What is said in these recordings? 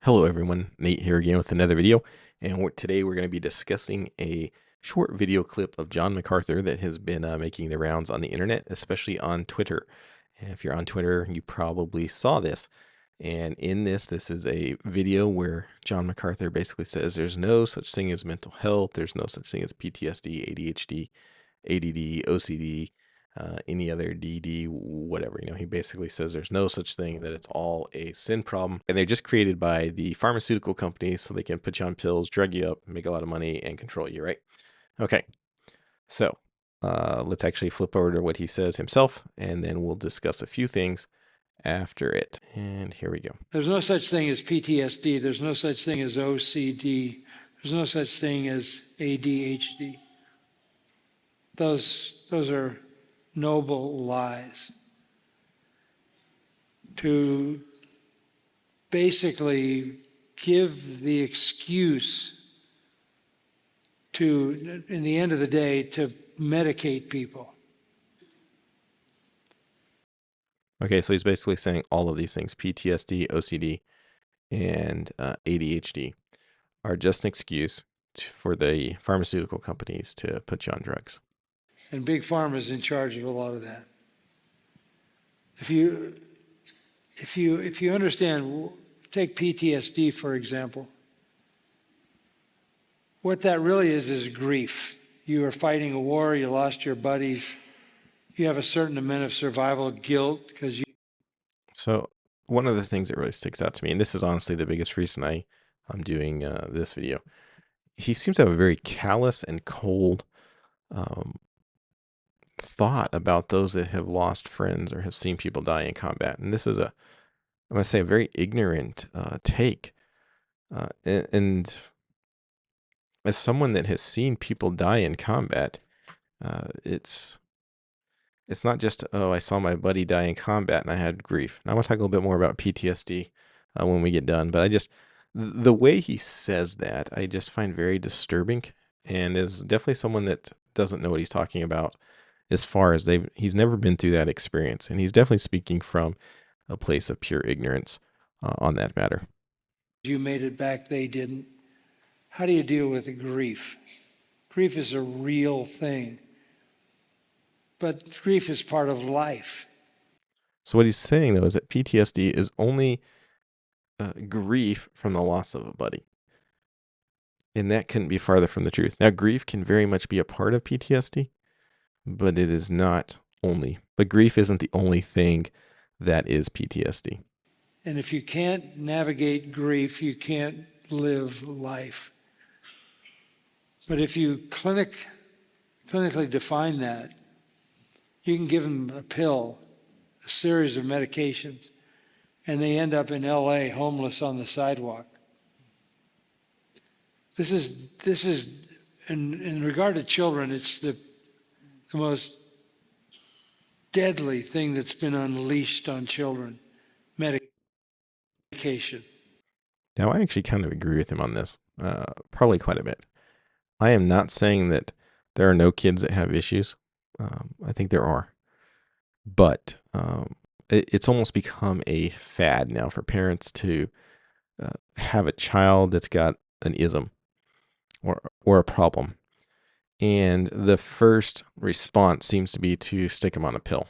Hello everyone, Nate here again with another video, and today we're going to be discussing a short video clip of John MacArthur that has been making the rounds on the internet, especially on Twitter. And if you're on Twitter, you probably saw this. And in this is a video where John MacArthur basically says there's no such thing as mental health, there's no such thing as PTSD, ADHD, ADD, OCD, any other DD, whatever. He basically says there's no such thing, that it's all a sin problem. And they're just created by the pharmaceutical companies so they can put you on pills, drug you up, make a lot of money, and control you, right? Okay, so let's actually flip over to what he says himself, and then we'll discuss a few things after it. And here we go. There's no such thing as PTSD. There's no such thing as OCD. There's no such thing as ADHD. Those are noble lies. To basically give the excuse to, in the end of the day, to medicate people. Okay, so he's basically saying all of these things, PTSD, OCD, and ADHD, are just an excuse for the pharmaceutical companies to put you on drugs. And Big Pharma is in charge of a lot of that. If you understand, take PTSD, for example. What that really is grief. You are fighting a war, you lost your buddies, you have a certain amount of survival guilt because you... So one of the things that really sticks out to me, and this is honestly the biggest reason I'm doing this video, he seems to have a very callous and cold thought about those that have lost friends or have seen people die in combat. And this is I'm going to say, a very ignorant take. And as someone that has seen people die in combat, it's not just, oh, I saw my buddy die in combat and I had grief. And I want to talk a little bit more about PTSD when we get done. But the way he says that, I just find very disturbing, and is definitely someone that doesn't know what he's talking about, as far as he's never been through that experience. And he's definitely speaking from a place of pure ignorance on that matter. You made it back, they didn't. How do you deal with the grief? Grief is a real thing. But grief is part of life. So what he's saying, though, is that PTSD is only grief from the loss of a buddy. And that couldn't be farther from the truth. Now, grief can very much be a part of PTSD, but it is not only. But grief isn't the only thing that is PTSD. And if you can't navigate grief, you can't live life. But if you clinically define that, you can give them a pill, a series of medications, and they end up in LA homeless on the sidewalk. This is in regard to children, it's the most deadly thing that's been unleashed on children, medication. Now, I actually kind of agree with him on this, probably quite a bit. I am not saying that there are no kids that have issues. I think there are. But it's almost become a fad now for parents to have a child that's got an ism or a problem. And the first response seems to be to stick them on a pill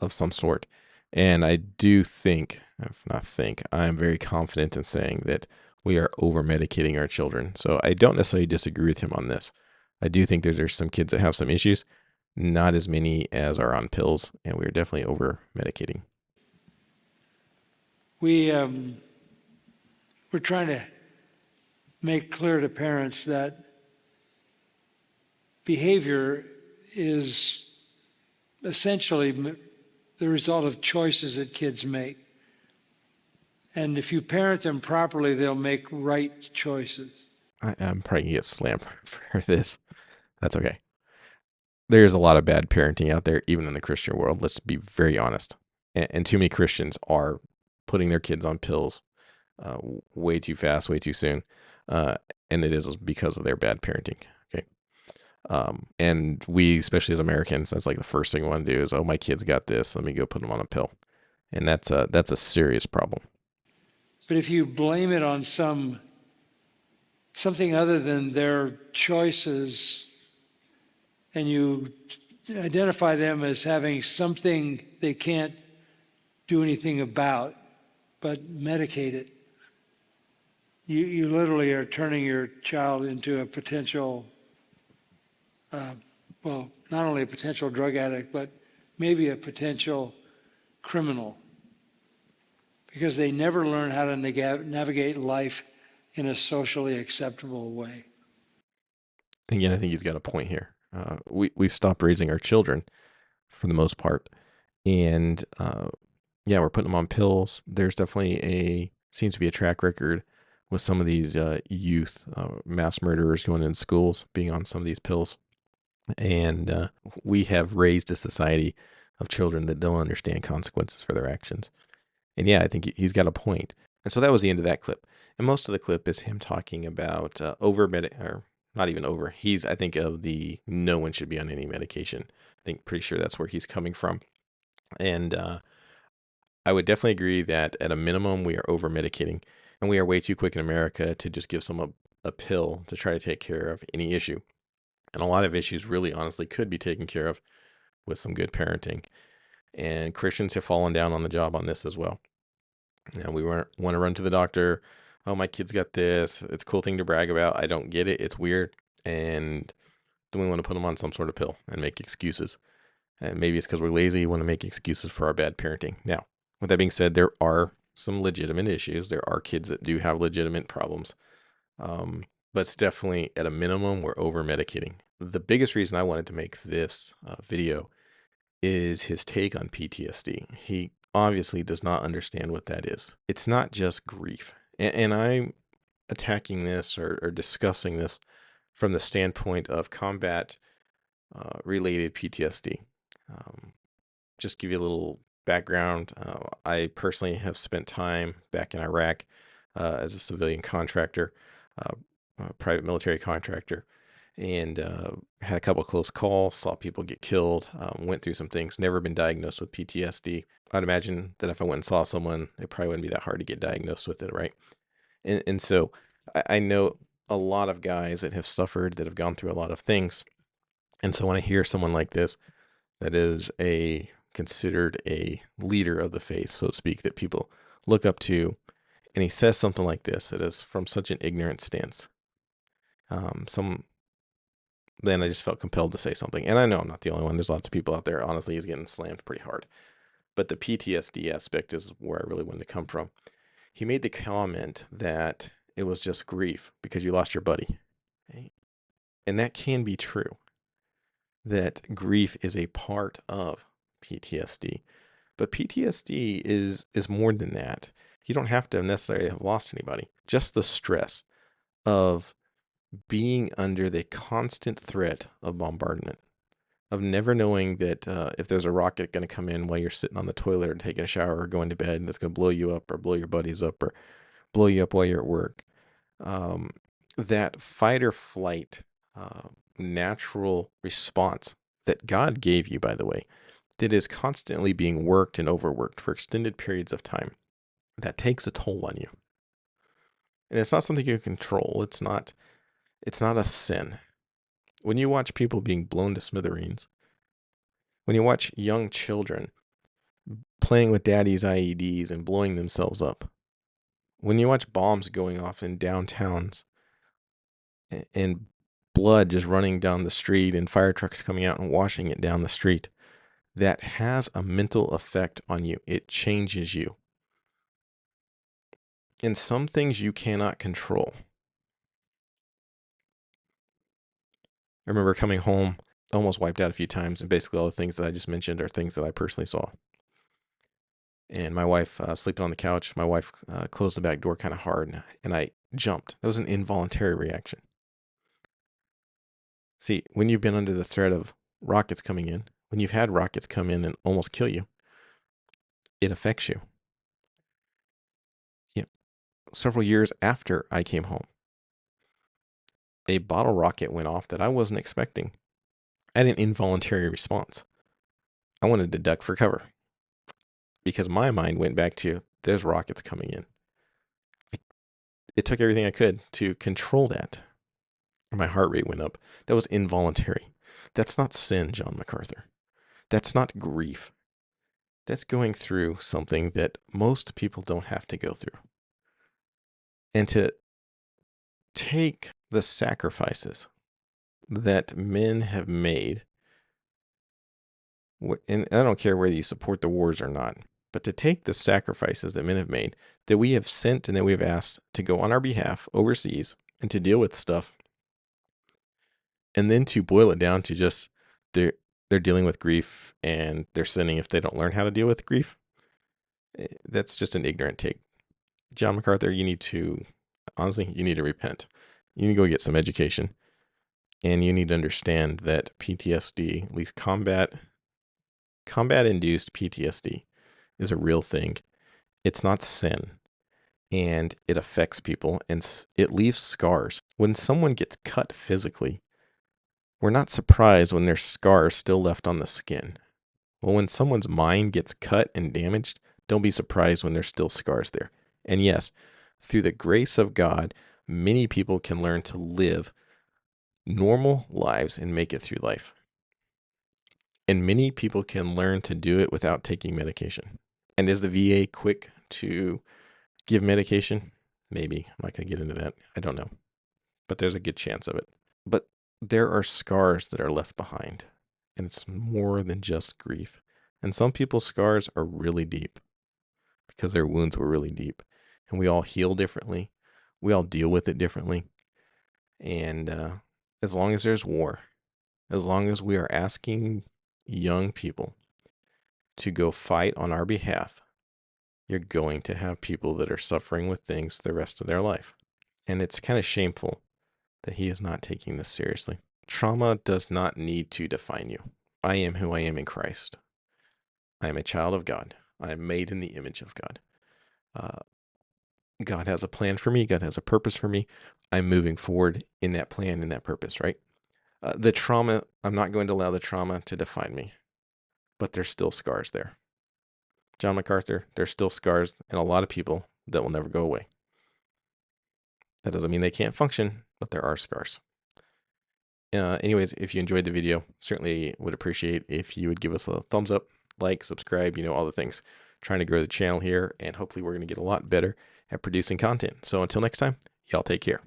of some sort. And I do think, I'm very confident in saying that we are over-medicating our children. So I don't necessarily disagree with him on this. I do think that there's some kids that have some issues, not as many as are on pills, and we're definitely over-medicating. We're trying to make clear to parents that behavior is essentially the result of choices that kids make. And if you parent them properly, they'll make right choices. I'm probably going to get slammed for this. That's okay. There's a lot of bad parenting out there, even in the Christian world. Let's be very honest. And too many Christians are putting their kids on pills way too fast, way too soon. And it is because of their bad parenting. Okay. And we, especially as Americans, that's like the first thing we want to do is, oh, my kid's got this, let me go put them on a pill. And that's a serious problem. But if you blame it on something other than their choices, and you identify them as having something they can't do anything about, but medicate it, you literally are turning your child into a potential, well, not only a potential drug addict, but maybe a potential criminal, because they never learn how to navigate life in a socially acceptable way. Again, I think he's got a point here. We've stopped raising our children for the most part, and yeah, we're putting them on pills. There's definitely seems to be a track record with some of these youth mass murderers going in schools being on some of these pills, and we have raised a society of children that don't understand consequences for their actions. And yeah, I think he's got a point. And so that was the end of that clip. And most of the clip is him talking about or not even over. He's, I think, of the no one should be on any medication. I think pretty sure that's where he's coming from. And I would definitely agree that at a minimum, we are over medicating. And we are way too quick in America to just give someone a pill to try to take care of any issue. And a lot of issues really honestly could be taken care of with some good parenting. And Christians have fallen down on the job on this as well. And we want to run to the doctor. Oh, my kid's got this. It's a cool thing to brag about. I don't get it. It's weird. And then we want to put them on some sort of pill and make excuses. And maybe it's because we're lazy. We want to make excuses for our bad parenting. Now, with that being said, there are some legitimate issues. There are kids that do have legitimate problems. But it's definitely, at a minimum, we're over medicating. The biggest reason I wanted to make this video is his take on PTSD. He obviously does not understand what that is. It's not just grief. And I'm attacking this or discussing this from the standpoint of combat related PTSD. Just give you a little background. I personally have spent time back in Iraq as a civilian contractor, private military contractor, and had a couple of close calls, saw people get killed, went through some things, never been diagnosed with PTSD. I'd imagine that if I went and saw someone, it probably wouldn't be that hard to get diagnosed with it, right? And so I know a lot of guys that have suffered, that have gone through a lot of things. And so when I hear someone like this, that is considered a leader of the faith, so to speak, that people look up to, and he says something like this that is from such an ignorant stance. Then I just felt compelled to say something. And I know I'm not the only one. There's lots of people out there. Honestly, he's getting slammed pretty hard. But the PTSD aspect is where I really wanted to come from. He made the comment that it was just grief because you lost your buddy. And that can be true. That grief is a part of PTSD. But PTSD is more than that. You don't have to necessarily have lost anybody. Just the stress of being under the constant threat of bombardment, of never knowing that if there's a rocket going to come in while you're sitting on the toilet or taking a shower or going to bed, that's going to blow you up or blow your buddies up or blow you up while you're at work. That fight or flight natural response that God gave you, by the way, that is constantly being worked and overworked for extended periods of time, that takes a toll on you. And it's not something you can control. It's not a sin. When you watch people being blown to smithereens, when you watch young children playing with daddy's IEDs and blowing themselves up, when you watch bombs going off in downtowns and blood just running down the street and fire trucks coming out and washing it down the street, that has a mental effect on you. It changes you. And some things you cannot control. I remember coming home, almost wiped out a few times, and basically all the things that I just mentioned are things that I personally saw. And my wife sleeping on the couch, my wife closed the back door kind of hard, and I jumped. That was an involuntary reaction. See, when you've been under the threat of rockets coming in, when you've had rockets come in and almost kill you, it affects you. Yeah. Several years after I came home, a bottle rocket went off that I wasn't expecting. I had an involuntary response. I wanted to duck for cover because my mind went back to there's rockets coming in. it took everything I could to control that. My heart rate went up. That was involuntary. That's not sin, John MacArthur. That's not grief. That's going through something that most people don't have to go through. And to take the sacrifices that men have made, and I don't care whether you support the wars or not, but to take the sacrifices that men have made, that we have sent and that we have asked to go on our behalf overseas and to deal with stuff, and then to boil it down to just they're dealing with grief and they're sinning if they don't learn how to deal with grief. That's just an ignorant take. John MacArthur, you need to, honestly, you need to repent. You need to go get some education. And you need to understand that PTSD, at least combat-induced PTSD, is a real thing. It's not sin. And it affects people and it leaves scars. When someone gets cut physically, we're not surprised when there's scars still left on the skin. Well, when someone's mind gets cut and damaged, don't be surprised when there's still scars there. And yes, through the grace of God, many people can learn to live normal lives and make it through life. And many people can learn to do it without taking medication. And is the VA quick to give medication? Maybe. I'm not going to get into that. I don't know. But there's a good chance of it. But there are scars that are left behind. And it's more than just grief. And some people's scars are really deep because their wounds were really deep. And we all heal differently. We all deal with it differently. And as long as there's war, as long as we are asking young people to go fight on our behalf, you're going to have people that are suffering with things the rest of their life. And it's kind of shameful that he is not taking this seriously. Trauma does not need to define you. I am who I am in Christ. I am a child of God. I am made in the image of God. God has a plan for me. God has a purpose for me. I'm moving forward in that plan and that purpose, right? The trauma, I'm not going to allow the trauma to define me, but there's still scars there. John MacArthur, there's still scars in a lot of people that will never go away. That doesn't mean they can't function, but there are scars. Anyways, if you enjoyed the video, certainly would appreciate if you would give us a thumbs up, like, subscribe, all the things. Trying to grow the channel here, and hopefully we're going to get a lot better at producing content. So until next time, y'all take care.